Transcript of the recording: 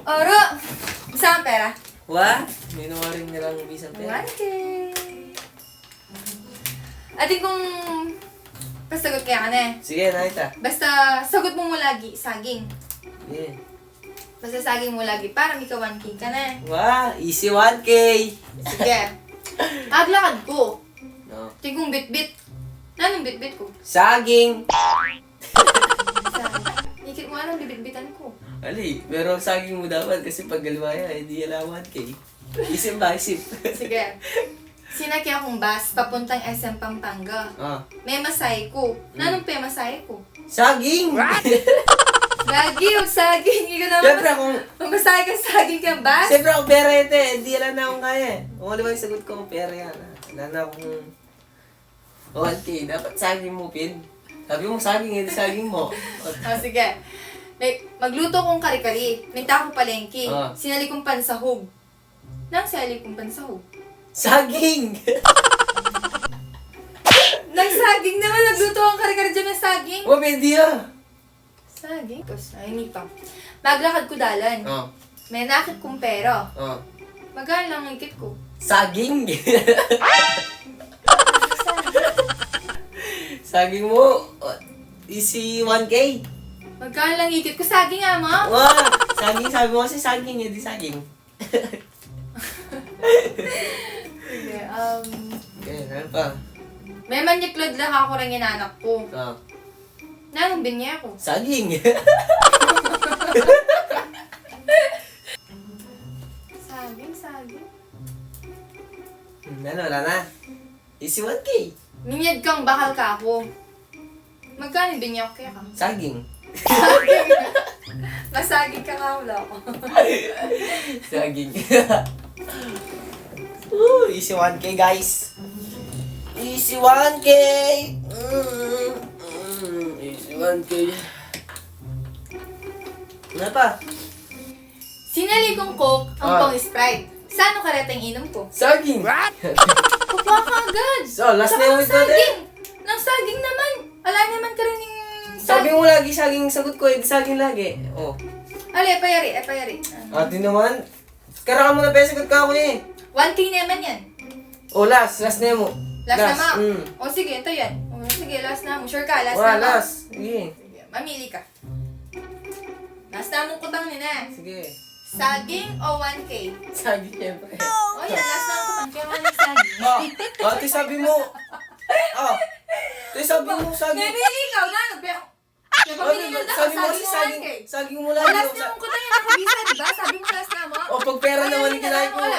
Oro! Saan pera? Wa? Minuwaring nilang bisang pera. 1K. Ate kung pasagot kaya ka na eh. Sige, nakita. Basta sagot mo lagi, saging. Yeah. Basta saging mo lagi para may ka 1K ka na eh. Wa? Easy 1K! Sige. Aglakad ko. No. Tigong bit-bit. Anong bit-bit ko? Saging! Ikit mo anong bibit-bitan ko. Ali, pero saging mo dapat kasi pag galimaya, hindi alam 1K. Isip ba? Isip. Sige. Sinaki akong bus papuntang SM Pampanga. Ah. May masay ko. Anong pa masay ko? Saging! Lagi yung saging. Ikaw naman. Siyempre kung... Mamasay ka saging kang bus? Siyempre ako pera ito eh. Hindi alam na akong kaya eh. Kung ano ba yung sagot ko kung pera yan. Wala na akong... 1K. Dapat saging mo, Pin. Sabi mo saging, hindi saging mo. Oh, sige. Magluto kong kari-kari. May tako palengke. Ah. Sinali kong pansahog. Nang sinali kong pansahog? Saging! Nang saging naman. Nagluto akong kari-kari dyan ng saging. Oh, hindi ah. Saging? Tapos, ay, hindi pa. Maglakad ko dalan. Oh. May nakit kong pera. Oh. Magkano lang ang ikit ko? Saging! Saging mo, easy 1K. Magkano lang ikit ko? Saging nga, ma? Wow! Saging, sabi mo kasi saging, hindi saging. Sige, Okay, ano pa? may manyaklod lang ako rin inanak ko. Oh. Nanong binya ko? Saging! Saging. Ano, wala na. Easy 1K. Minyad kang bakal ka ako. Magkano yung binya ko kaya ka? Saging. Masaging ka nga wala ako. Saging. Easy 1K, guys. Easy 1K. Easy 1K. Ano pa? Sinali kong Coke ang Ah. pang Sprite. Saan ka reteng inom ko? Saging. Kukuha ka agad. So, last Saka na yung ng wait natin. saging. Nang saging naman. Ala naman ka rin yung Sabi mo lagi saging sagot ko, hindi saging lagi. Oh. Ali, epayari. Ate naman. Kara ka muna pa sagot ka ako eh. 1K naman yan. Oh, last na mo. Last na mo. Mm. O sige, ito yan. O sige, last na mo. Sure ka, last Wala, na mo. last. Sige. Sige, mamili ka. Last na mong kutang nina. Sige. Saging o 1K? Saging syempre. O yan, last na mong kutang. Kaya nga yung saging. Ate sabi mo. Ate sabi mo saging. Namili ikaw na. Napapinilad na ka, Sabi mo saging kasi o saging. 1K. Saging mo O lagi. last na mong kutang yan. Nakabisa, diba? Sabi mo last na mo. O pag pera naman yung kinain ko. Wala.